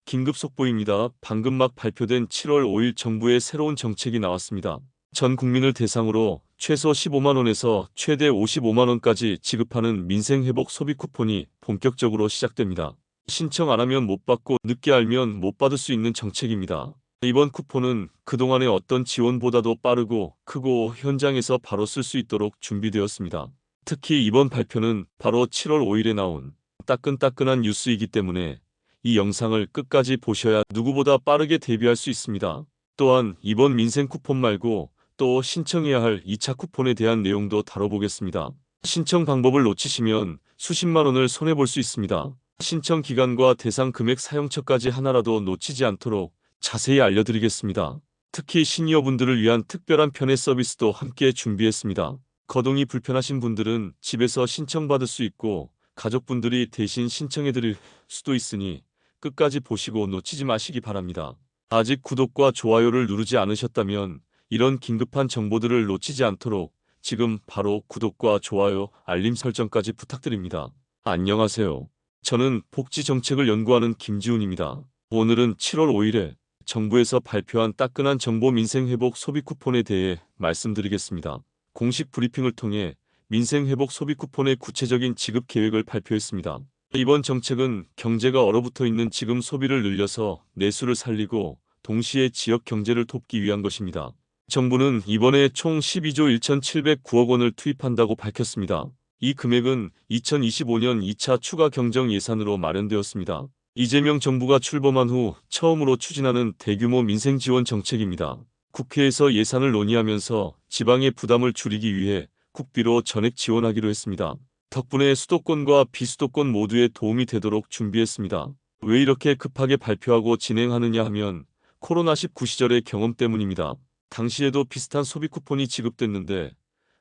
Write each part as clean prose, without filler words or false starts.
긴급 속보입니다. 방금 막 발표된 7월 5일 정부의 새로운 정책이 나왔습니다. 전 국민을 대상으로 최소 15만 원에서 최대 55만 원까지 지급하는 민생회복 소비 쿠폰이 본격적으로 시작됩니다. 신청 안 하면 못 받고 늦게 알면 못 받을 수 있는 정책입니다. 이번 쿠폰은 그동안의 어떤 지원보다도 빠르고 크고 현장에서 바로 쓸 수 있도록 준비되었습니다. 특히 이번 발표는 바로 7월 5일에 나온 따끈따끈한 뉴스이기 때문에 이 영상을 끝까지 보셔야 누구보다 빠르게 대비할 수 있습니다. 또한 이번 민생 쿠폰 말고 또 신청해야 할 2차 쿠폰에 대한 내용도 다뤄보겠습니다. 신청 방법을 놓치시면 수십만 원을 손해볼 수 있습니다. 신청 기간과 대상 금액 사용처까지 하나라도 놓치지 않도록 자세히 알려드리겠습니다. 특히 시니어분들을 위한 특별한 편의 서비스도 함께 준비했습니다. 거동이 불편하신 분들은 집에서 신청받을 수 있고 가족분들이 대신 신청해드릴 수도 있으니 끝까지 보시고 놓치지 마시기 바랍니다. 아직 구독과 좋아요를 누르지 않으셨다면 이런 긴급한 정보들을 놓치지 않도록 지금 바로 구독과 좋아요, 알림 설정까지 부탁드립니다. 안녕하세요. 저는 복지정책을 연구하는 김지훈입니다. 오늘은 7월 5일에 정부에서 발표한 따끈한 정보 민생회복 소비 쿠폰에 대해 말씀드리겠습니다. 공식 브리핑을 통해 민생회복 소비 쿠폰의 구체적인 지급 계획을 발표했습니다. 이번 정책은 경제가 얼어붙어 있는 지금 소비를 늘려서 내수를 살리고 동시에 지역 경제를 돕기 위한 것입니다. 정부는 이번에 총 12조 1,709억 원을 투입한다고 밝혔습니다. 이 금액은 2025년 2차 추가 경정 예산으로 마련되었습니다. 이재명 정부가 출범한 후 처음으로 추진하는 대규모 민생 지원 정책입니다. 국회에서 예산을 논의하면서 지방의 부담을 줄이기 위해 국비로 전액 지원하기로 했습니다. 덕분에 수도권과 비수도권 모두에 도움이 되도록 준비했습니다. 왜 이렇게 급하게 발표하고 진행하느냐 하면 코로나19 시절의 경험 때문입니다. 당시에도 비슷한 소비 쿠폰이 지급됐는데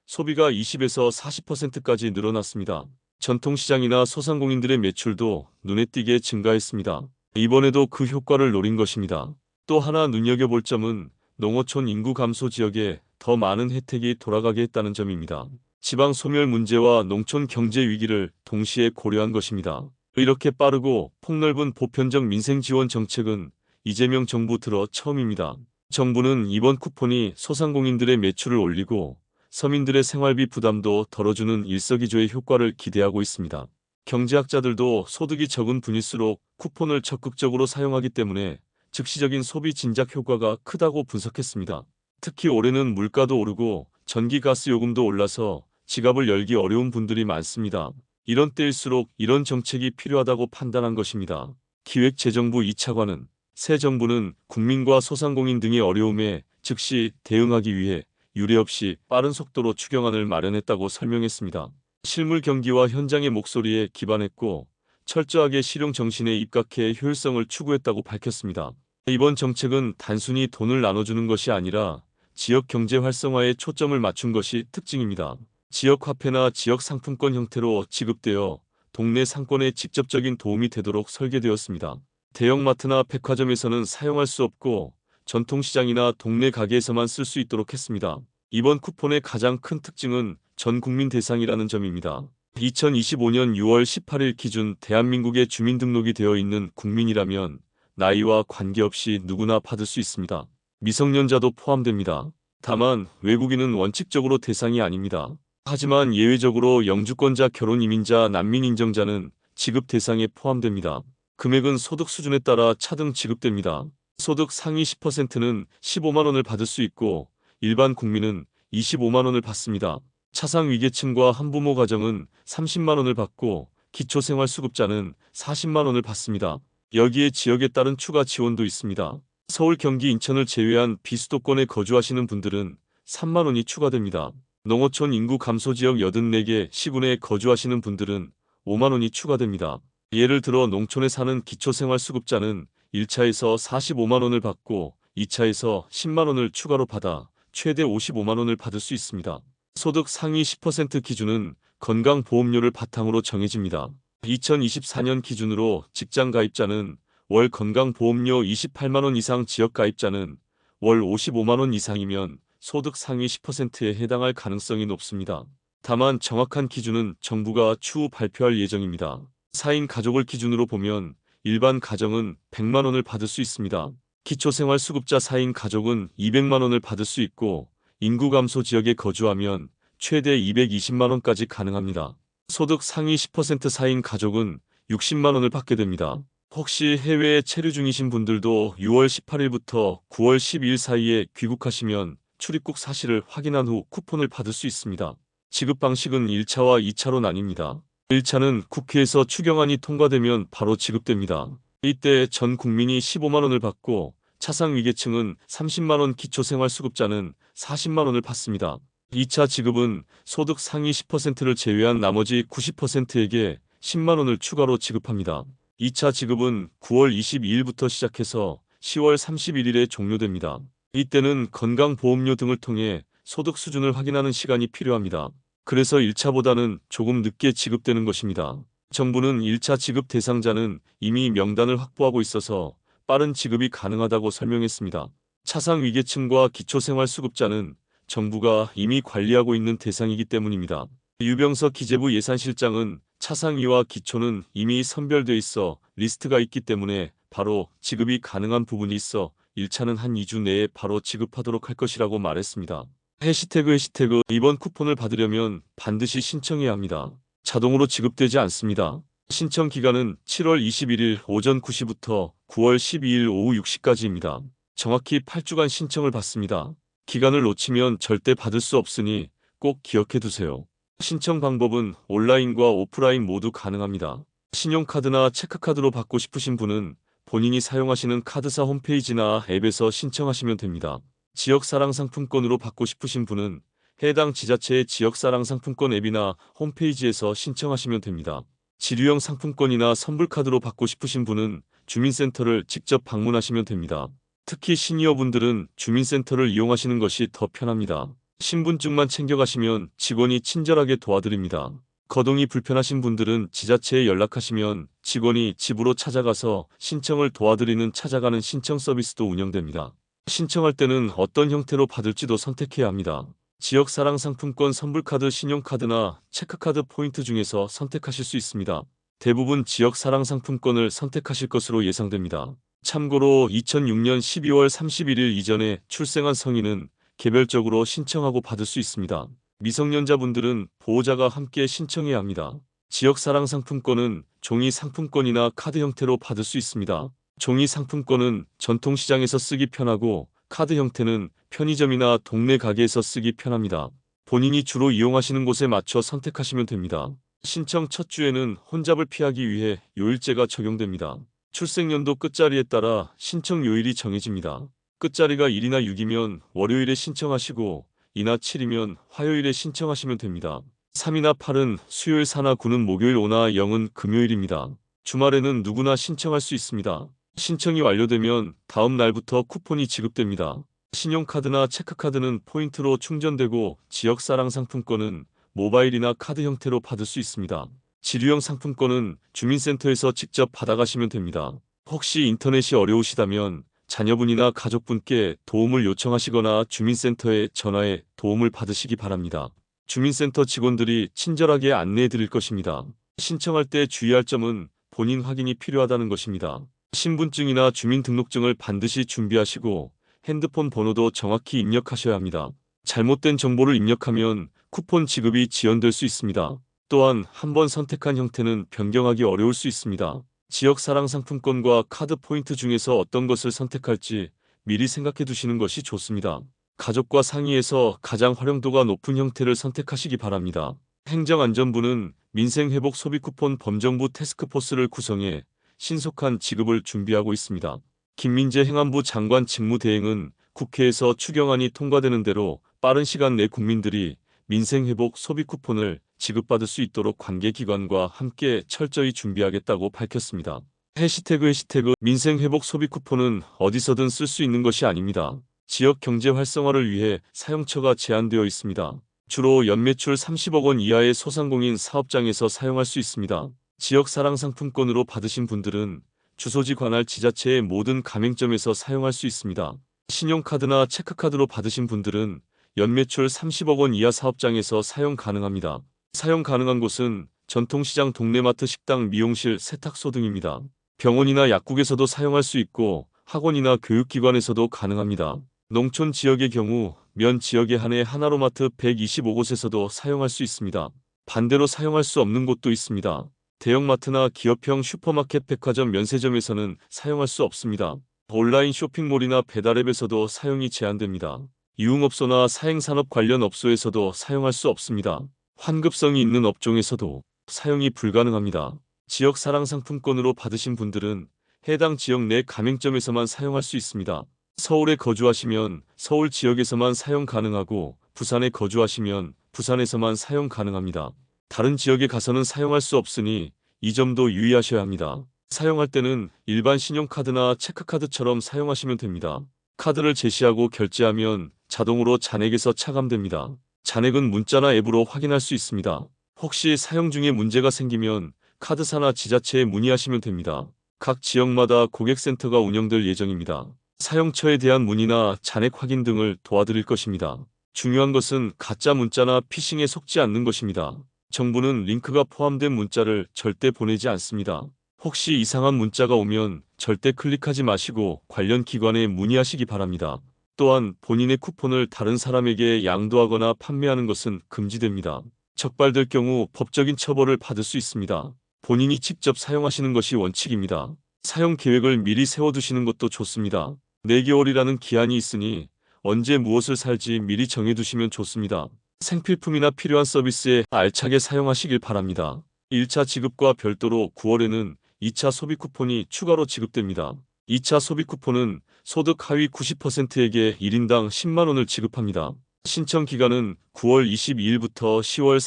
소비가 20에서 40%까지 늘어났습니다. 전통시장이나 소상공인들의 매출도 눈에 띄게 증가했습니다. 이번에도 그 효과를 노린 것입니다. 또 하나 눈여겨볼 점은 농어촌 인구 감소 지역에 더 많은 혜택이 돌아가게 했다는 점입니다. 지방 소멸 문제와 농촌 경제 위기를 동시에 고려한 것입니다. 이렇게 빠르고 폭넓은 보편적 민생 지원 정책은 이재명 정부 들어 처음입니다. 정부는 이번 쿠폰이 소상공인들의 매출을 올리고 서민들의 생활비 부담도 덜어주는 일석이조의 효과를 기대하고 있습니다. 경제학자들도 소득이 적은 분일수록 쿠폰을 적극적으로 사용하기 때문에 즉시적인 소비 진작 효과가 크다고 분석했습니다. 특히 올해는 물가도 오르고 전기 가스 요금도 올라서 지갑을 열기 어려운 분들이 많습니다. 이런 때일수록 이런 정책이 필요하다고 판단한 것입니다. 기획재정부 2차관은 새 정부는 국민과 소상공인 등의 어려움에 즉시 대응하기 위해 유례없이 빠른 속도로 추경안을 마련했다고 설명했습니다. 실물 경기와 현장의 목소리에 기반했고 철저하게 실용 정신에 입각해 효율성을 추구했다고 밝혔습니다. 이번 정책은 단순히 돈을 나눠주는 것이 아니라 지역 경제 활성화에 초점을 맞춘 것이 특징입니다. 지역 화폐나 지역 상품권 형태로 지급되어 동네 상권에 직접적인 도움이 되도록 설계되었습니다. 대형마트나 백화점에서는 사용할 수 없고 전통시장이나 동네 가게에서만 쓸 수 있도록 했습니다. 이번 쿠폰의 가장 큰 특징은 전 국민 대상이라는 점입니다. 2025년 6월 18일 기준 대한민국에 주민등록이 되어 있는 국민이라면 나이와 관계없이 누구나 받을 수 있습니다. 미성년자도 포함됩니다. 다만 외국인은 원칙적으로 대상이 아닙니다. 하지만 예외적으로 영주권자, 결혼 이민자, 난민 인정자는 지급 대상에 포함됩니다. 금액은 소득 수준에 따라 차등 지급됩니다. 소득 상위 10%는 15만 원을 받을 수 있고 일반 국민은 25만 원을 받습니다. 차상위계층과 한부모 가정은 30만 원을 받고 기초생활수급자는 40만 원을 받습니다. 여기에 지역에 따른 추가 지원도 있습니다. 서울, 경기, 인천을 제외한 비수도권에 거주하시는 분들은 3만 원이 추가됩니다. 농어촌 인구 감소 지역 84개 시군에 거주하시는 분들은 5만 원이 추가됩니다. 예를 들어 농촌에 사는 기초생활수급자는 1차에서 45만 원을 받고 2차에서 10만 원을 추가로 받아 최대 55만 원을 받을 수 있습니다. 소득 상위 10% 기준은 건강보험료를 바탕으로 정해집니다. 2024년 기준으로 직장 가입자는 월 건강보험료 28만 원 이상, 지역 가입자는 월 55만 원 이상이면 소득 상위 10%에 해당할 가능성이 높습니다. 다만 정확한 기준은 정부가 추후 발표할 예정입니다. 4인 가족을 기준으로 보면 일반 가정은 100만 원을 받을 수 있습니다. 기초생활수급자 4인 가족은 200만 원을 받을 수 있고 인구 감소 지역에 거주하면 최대 220만 원까지 가능합니다. 소득 상위 10% 4인 가족은 60만 원을 받게 됩니다. 혹시 해외에 체류 중이신 분들도 6월 18일부터 9월 12일 사이에 귀국하시면 출입국 사실을 확인한 후 쿠폰을 받을 수 있습니다. 지급 방식은 1차와 2차로 나뉩니다. 1차는 국회에서 추경안이 통과되면 바로 지급됩니다. 이때 전 국민이 15만 원을 받고 차상위계층은 30만 원, 기초생활수급자는 40만 원을 받습니다. 2차 지급은 소득 상위 10%를 제외한 나머지 90%에게 10만 원을 추가로 지급합니다. 2차 지급은 9월 22일부터 시작해서 10월 31일에 종료됩니다. 이때는 건강보험료 등을 통해 소득 수준을 확인하는 시간이 필요합니다. 그래서 1차보다는 조금 늦게 지급되는 것입니다. 정부는 1차 지급 대상자는 이미 명단을 확보하고 있어서 빠른 지급이 가능하다고 설명했습니다. 차상위계층과 기초생활수급자는 정부가 이미 관리하고 있는 대상이기 때문입니다. 유병석 기재부 예산실장은 차상위와 기초는 이미 선별돼 있어 리스트가 있기 때문에 바로 지급이 가능한 부분이 있어 1차는 한 2주 내에 바로 지급하도록 할 것이라고 말했습니다. 해시태그 이번 쿠폰을 받으려면 반드시 신청해야 합니다. 자동으로 지급되지 않습니다. 신청 기간은 7월 21일 오전 9시부터 9월 12일 오후 6시까지입니다. 정확히 8주간 신청을 받습니다. 기간을 놓치면 절대 받을 수 없으니 꼭 기억해 두세요. 신청 방법은 온라인과 오프라인 모두 가능합니다. 신용카드나 체크카드로 받고 싶으신 분은 본인이 사용하시는 카드사 홈페이지나 앱에서 신청하시면 됩니다. 지역사랑상품권으로 받고 싶으신 분은 해당 지자체의 지역사랑상품권 앱이나 홈페이지에서 신청하시면 됩니다. 지류형 상품권이나 선불카드로 받고 싶으신 분은 주민센터를 직접 방문하시면 됩니다. 특히 시니어분들은 주민센터를 이용하시는 것이 더 편합니다. 신분증만 챙겨가시면 직원이 친절하게 도와드립니다. 거동이 불편하신 분들은 지자체에 연락하시면 직원이 집으로 찾아가서 신청을 도와드리는 찾아가는 신청 서비스도 운영됩니다. 신청할 때는 어떤 형태로 받을지도 선택해야 합니다. 지역사랑상품권 선불카드, 신용카드나 체크카드 포인트 중에서 선택하실 수 있습니다. 대부분 지역사랑상품권을 선택하실 것으로 예상됩니다. 참고로 2006년 12월 31일 이전에 출생한 성인은 개별적으로 신청하고 받을 수 있습니다. 미성년자분들은 보호자가 함께 신청해야 합니다. 지역사랑상품권은 종이 상품권이나 카드 형태로 받을 수 있습니다. 종이 상품권은 전통시장에서 쓰기 편하고 카드 형태는 편의점이나 동네 가게에서 쓰기 편합니다. 본인이 주로 이용하시는 곳에 맞춰 선택하시면 됩니다. 신청 첫 주에는 혼잡을 피하기 위해 요일제가 적용됩니다. 출생연도 끝자리에 따라 신청 요일이 정해집니다. 끝자리가 1이나 6이면 월요일에 신청하시고 2나 7이면 화요일에 신청하시면 됩니다. 3이나 8은 수요일, 4나 9는 목요일, 5나 0은 금요일입니다. 주말에는 누구나 신청할 수 있습니다. 신청이 완료되면 다음 날부터 쿠폰이 지급됩니다. 신용카드나 체크카드는 포인트로 충전되고 지역사랑 상품권은 모바일이나 카드 형태로 받을 수 있습니다. 지류형 상품권은 주민센터에서 직접 받아가시면 됩니다. 혹시 인터넷이 어려우시다면 자녀분이나 가족분께 도움을 요청하시거나 주민센터에 전화해 도움을 받으시기 바랍니다. 주민센터 직원들이 친절하게 안내해 드릴 것입니다. 신청할 때 주의할 점은 본인 확인이 필요하다는 것입니다. 신분증이나 주민등록증을 반드시 준비하시고 핸드폰 번호도 정확히 입력하셔야 합니다. 잘못된 정보를 입력하면 쿠폰 지급이 지연될 수 있습니다. 또한 한번 선택한 형태는 변경하기 어려울 수 있습니다. 지역사랑상품권과 카드 포인트 중에서 어떤 것을 선택할지 미리 생각해 두시는 것이 좋습니다. 가족과 상의해서 가장 활용도가 높은 형태를 선택하시기 바랍니다. 행정안전부는 민생회복 소비쿠폰 범정부 태스크포스를 구성해 신속한 지급을 준비하고 있습니다. 김민재 행안부 장관 직무대행은 국회에서 추경안이 통과되는 대로 빠른 시간 내 국민들이 민생회복 소비쿠폰을 지급받을 수 있도록 관계기관과 함께 철저히 준비하겠다고 밝혔습니다. 해시태그 민생회복 소비쿠폰은 어디서든 쓸 수 있는 것이 아닙니다. 지역 경제 활성화를 위해 사용처가 제한되어 있습니다. 주로 연매출 30억 원 이하의 소상공인 사업장에서 사용할 수 있습니다. 지역사랑상품권으로 받으신 분들은 주소지 관할 지자체의 모든 가맹점에서 사용할 수 있습니다. 신용카드나 체크카드로 받으신 분들은 연매출 30억 원 이하 사업장에서 사용 가능합니다. 사용 가능한 곳은 전통시장, 동네마트, 식당, 미용실, 세탁소 등입니다. 병원이나 약국에서도 사용할 수 있고 학원이나 교육기관에서도 가능합니다. 농촌 지역의 경우 면 지역에 한해 하나로마트 125곳에서도 사용할 수 있습니다. 반대로 사용할 수 없는 곳도 있습니다. 대형마트나 기업형 슈퍼마켓 백화점 면세점에서는 사용할 수 없습니다. 온라인 쇼핑몰이나 배달앱에서도 사용이 제한됩니다. 유흥업소나 사행산업 관련 업소에서도 사용할 수 없습니다. 환급성이 있는 업종에서도 사용이 불가능합니다. 지역 사랑 상품권으로 받으신 분들은 해당 지역 내 가맹점에서만 사용할 수 있습니다. 서울에 거주하시면 서울 지역에서만 사용 가능하고 부산에 거주하시면 부산에서만 사용 가능합니다. 다른 지역에 가서는 사용할 수 없으니 이 점도 유의하셔야 합니다. 사용할 때는 일반 신용카드나 체크카드처럼 사용하시면 됩니다. 카드를 제시하고 결제하면 자동으로 잔액에서 차감됩니다. 잔액은 문자나 앱으로 확인할 수 있습니다. 혹시 사용 중에 문제가 생기면 카드사나 지자체에 문의하시면 됩니다. 각 지역마다 고객센터가 운영될 예정입니다. 사용처에 대한 문의나 잔액 확인 등을 도와드릴 것입니다. 중요한 것은 가짜 문자나 피싱에 속지 않는 것입니다. 정부는 링크가 포함된 문자를 절대 보내지 않습니다. 혹시 이상한 문자가 오면 절대 클릭하지 마시고 관련 기관에 문의하시기 바랍니다. 또한 본인의 쿠폰을 다른 사람에게 양도하거나 판매하는 것은 금지됩니다. 적발될 경우 법적인 처벌을 받을 수 있습니다. 본인이 직접 사용하시는 것이 원칙입니다. 사용 계획을 미리 세워두시는 것도 좋습니다. 4개월이라는 기한이 있으니 언제 무엇을 살지 미리 정해두시면 좋습니다. 생필품이나 필요한 서비스에 알차게 사용하시길 바랍니다. 1차 지급과 별도로 9월에는 2차 소비 쿠폰이 추가로 지급됩니다. 2차 소비 쿠폰은 소득 하위 90%에게 1인당 10만원을 지급합니다. 신청 기간은 9월 22일부터 10월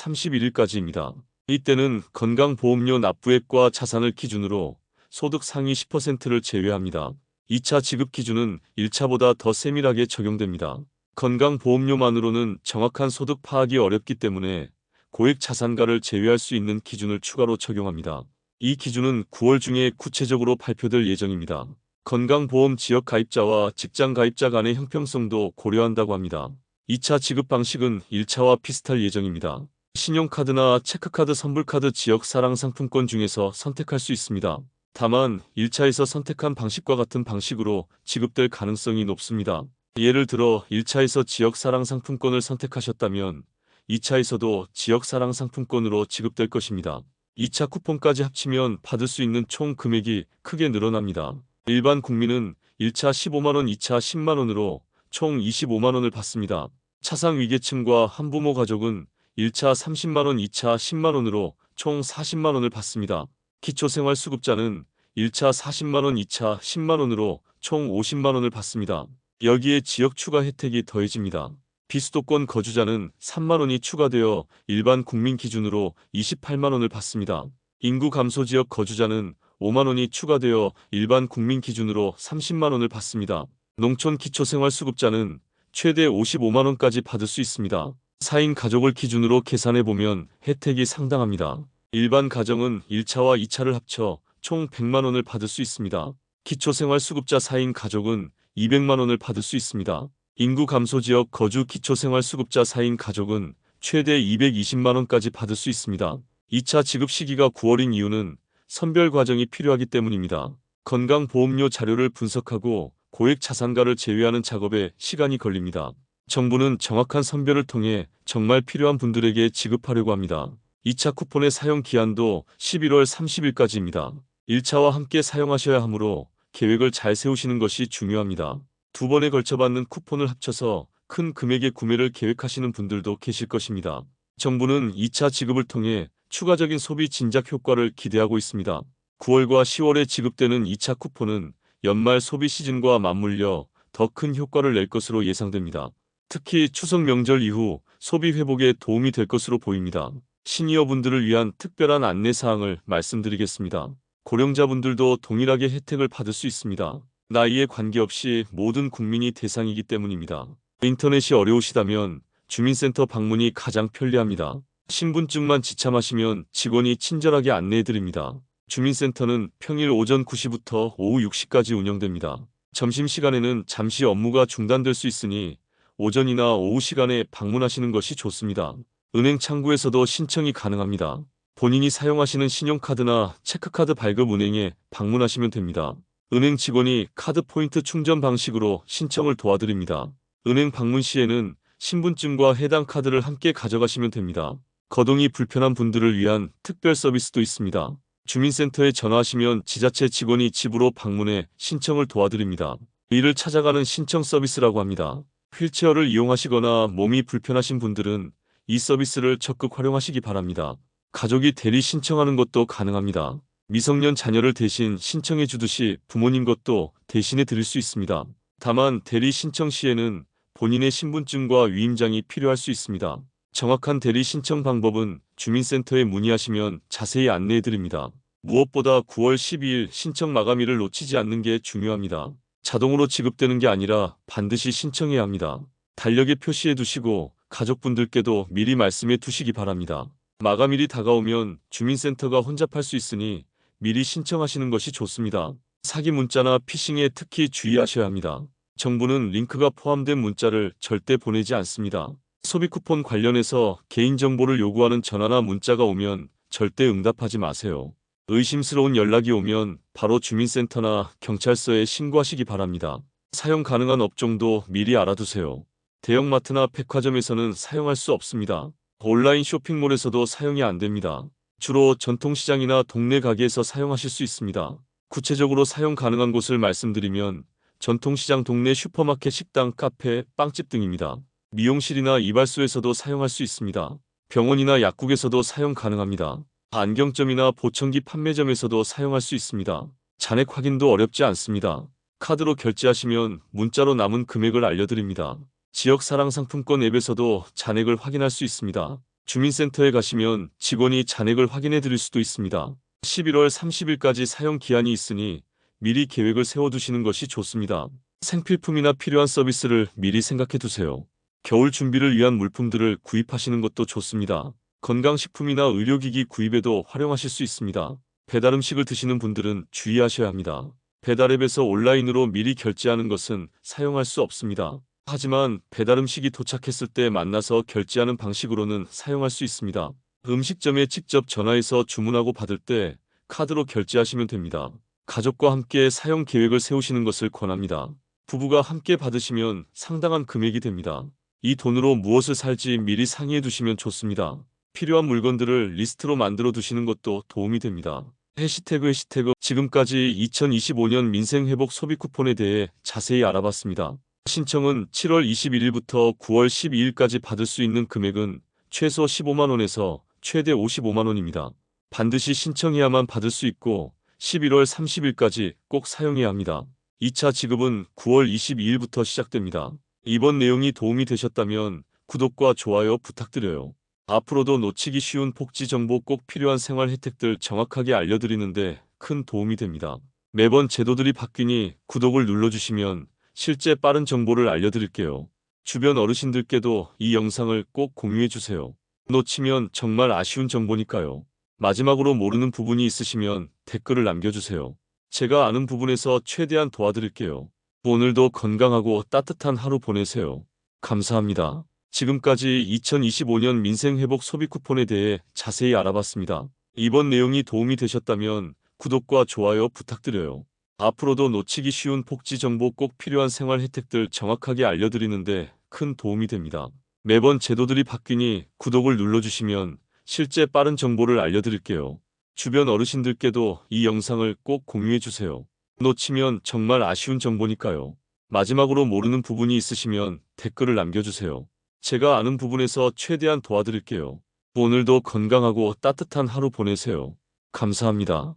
31일까지입니다. 이때는 건강보험료 납부액과 자산을 기준으로 소득 상위 10%를 제외합니다. 2차 지급 기준은 1차보다 더 세밀하게 적용됩니다. 건강보험료만으로는 정확한 소득 파악이 어렵기 때문에 고액 자산가를 제외할 수 있는 기준을 추가로 적용합니다. 이 기준은 9월 중에 구체적으로 발표될 예정입니다. 건강보험 지역 가입자와 직장 가입자 간의 형평성도 고려한다고 합니다. 2차 지급 방식은 1차와 비슷할 예정입니다. 신용카드나 체크카드, 선불카드, 지역 사랑 상품권 중에서 선택할 수 있습니다. 다만 1차에서 선택한 방식과 같은 방식으로 지급될 가능성이 높습니다. 예를 들어 1차에서 지역 사랑 상품권을 선택하셨다면 2차에서도 지역 사랑 상품권으로 지급될 것입니다. 2차 쿠폰까지 합치면 받을 수 있는 총 금액이 크게 늘어납니다. 일반 국민은 1차 15만원, 2차 10만원으로 총 25만원을 받습니다. 차상위계층과 한부모 가족은 1차 30만원, 2차 10만원으로 총 40만원을 받습니다. 기초생활수급자는 1차 40만원, 2차 10만원으로 총 50만원을 받습니다. 여기에 지역 추가 혜택이 더해집니다. 비수도권 거주자는 3만원이 추가되어 일반 국민 기준으로 28만원을 받습니다. 인구 감소 지역 거주자는 5만원이 추가되어 일반 국민 기준으로 30만원을 받습니다. 농촌 기초생활수급자는 최대 55만원까지 받을 수 있습니다. 4인 가족을 기준으로 계산해보면 혜택이 상당합니다. 일반 가정은 1차와 2차를 합쳐 총 100만원을 받을 수 있습니다. 기초생활수급자 4인 가족은 200만원을 받을 수 있습니다. 인구 감소 지역 거주 기초생활수급자 4인 가족은 최대 220만원까지 받을 수 있습니다. 2차 지급 시기가 9월인 이유는 선별 과정이 필요하기 때문입니다. 건강보험료 자료를 분석하고 고액 자산가를 제외하는 작업에 시간이 걸립니다. 정부는 정확한 선별을 통해 정말 필요한 분들에게 지급하려고 합니다. 2차 쿠폰의 사용 기한도 11월 30일까지입니다. 1차와 함께 사용하셔야 하므로 계획을 잘 세우시는 것이 중요합니다. 2번에 걸쳐 받는 쿠폰을 합쳐서 큰 금액의 구매를 계획하시는 분들도 계실 것입니다. 정부는 2차 지급을 통해 추가적인 소비 진작 효과를 기대하고 있습니다. 9월과 10월에 지급되는 2차 쿠폰은 연말 소비 시즌과 맞물려 더 큰 효과를 낼 것으로 예상됩니다. 특히 추석 명절 이후 소비 회복에 도움이 될 것으로 보입니다. 시니어분들을 위한 특별한 안내사항을 말씀드리겠습니다. 고령자분들도 동일하게 혜택을 받을 수 있습니다. 나이에 관계없이 모든 국민이 대상이기 때문입니다. 인터넷이 어려우시다면 주민센터 방문이 가장 편리합니다. 신분증만 지참하시면 직원이 친절하게 안내해드립니다. 주민센터는 평일 오전 9시부터 오후 6시까지 운영됩니다. 점심시간에는 잠시 업무가 중단될 수 있으니 오전이나 오후 시간에 방문하시는 것이 좋습니다. 은행 창구에서도 신청이 가능합니다. 본인이 사용하시는 신용카드나 체크카드 발급 은행에 방문하시면 됩니다. 은행 직원이 카드 포인트 충전 방식으로 신청을 도와드립니다. 은행 방문 시에는 신분증과 해당 카드를 함께 가져가시면 됩니다. 거동이 불편한 분들을 위한 특별 서비스도 있습니다. 주민센터에 전화하시면 지자체 직원이 집으로 방문해 신청을 도와드립니다. 이를 찾아가는 신청 서비스라고 합니다. 휠체어를 이용하시거나 몸이 불편하신 분들은 이 서비스를 적극 활용하시기 바랍니다. 가족이 대리 신청하는 것도 가능합니다. 미성년 자녀를 대신 신청해 주듯이 부모님 것도 대신해 드릴 수 있습니다. 다만 대리 신청 시에는 본인의 신분증과 위임장이 필요할 수 있습니다. 정확한 대리 신청 방법은 주민센터에 문의하시면 자세히 안내해 드립니다. 무엇보다 9월 12일 신청 마감일을 놓치지 않는 게 중요합니다. 자동으로 지급되는 게 아니라 반드시 신청해야 합니다. 달력에 표시해 두시고 가족분들께도 미리 말씀해 두시기 바랍니다. 마감일이 다가오면 주민센터가 혼잡할 수 있으니 미리 신청하시는 것이 좋습니다. 사기 문자나 피싱에 특히 주의하셔야 합니다. 정부는 링크가 포함된 문자를 절대 보내지 않습니다. 소비 쿠폰 관련해서 개인정보를 요구하는 전화나 문자가 오면 절대 응답하지 마세요. 의심스러운 연락이 오면 바로 주민센터나 경찰서에 신고하시기 바랍니다. 사용 가능한 업종도 미리 알아두세요. 대형마트나 백화점에서는 사용할 수 없습니다. 온라인 쇼핑몰에서도 사용이 안 됩니다. 주로 전통시장이나 동네 가게에서 사용하실 수 있습니다. 구체적으로 사용 가능한 곳을 말씀드리면 전통시장, 동네 슈퍼마켓, 식당, 카페, 빵집 등입니다. 미용실이나 이발소에서도 사용할 수 있습니다. 병원이나 약국에서도 사용 가능합니다. 안경점이나 보청기 판매점에서도 사용할 수 있습니다. 잔액 확인도 어렵지 않습니다. 카드로 결제하시면 문자로 남은 금액을 알려드립니다. 지역사랑상품권 앱에서도 잔액을 확인할 수 있습니다. 주민센터에 가시면 직원이 잔액을 확인해 드릴 수도 있습니다. 11월 30일까지 사용 기한이 있으니 미리 계획을 세워두시는 것이 좋습니다. 생필품이나 필요한 서비스를 미리 생각해 두세요. 겨울 준비를 위한 물품들을 구입하시는 것도 좋습니다. 건강식품이나 의료기기 구입에도 활용하실 수 있습니다. 배달음식을 드시는 분들은 주의하셔야 합니다. 배달앱에서 온라인으로 미리 결제하는 것은 사용할 수 없습니다. 하지만 배달음식이 도착했을 때 만나서 결제하는 방식으로는 사용할 수 있습니다. 음식점에 직접 전화해서 주문하고 받을 때 카드로 결제하시면 됩니다. 가족과 함께 사용 계획을 세우시는 것을 권합니다. 부부가 함께 받으시면 상당한 금액이 됩니다. 이 돈으로 무엇을 살지 미리 상의해 두시면 좋습니다. 필요한 물건들을 리스트로 만들어 두시는 것도 도움이 됩니다. 해시태그 지금까지 2025년 민생회복 소비 쿠폰에 대해 자세히 알아봤습니다. 신청은 7월 21일부터 9월 12일까지 받을 수 있는 금액은 최소 15만원에서 최대 55만원입니다. 반드시 신청해야만 받을 수 있고 11월 30일까지 꼭 사용해야 합니다. 2차 지급은 9월 22일부터 시작됩니다. 이번 내용이 도움이 되셨다면 구독과 좋아요 부탁드려요. 앞으로도 놓치기 쉬운 복지 정보, 꼭 필요한 생활 혜택들 정확하게 알려드리는데 큰 도움이 됩니다. 매번 제도들이 바뀌니 구독을 눌러주시면 실제 빠른 정보를 알려드릴게요. 주변 어르신들께도 이 영상을 꼭 공유해주세요. 놓치면 정말 아쉬운 정보니까요. 마지막으로 모르는 부분이 있으시면 댓글을 남겨주세요. 제가 아는 부분에서 최대한 도와드릴게요. 오늘도 건강하고 따뜻한 하루 보내세요. 감사합니다. 지금까지 2025년 민생회복 소비 쿠폰에 대해 자세히 알아봤습니다. 이번 내용이 도움이 되셨다면 구독과 좋아요 부탁드려요. 앞으로도 놓치기 쉬운 복지 정보, 꼭 필요한 생활 혜택들 정확하게 알려드리는데 큰 도움이 됩니다. 매번 제도들이 바뀌니 구독을 눌러주시면 실제 빠른 정보를 알려드릴게요. 주변 어르신들께도 이 영상을 꼭 공유해주세요. 놓치면 정말 아쉬운 정보니까요. 마지막으로 모르는 부분이 있으시면 댓글을 남겨주세요. 제가 아는 부분에서 최대한 도와드릴게요. 오늘도 건강하고 따뜻한 하루 보내세요. 감사합니다.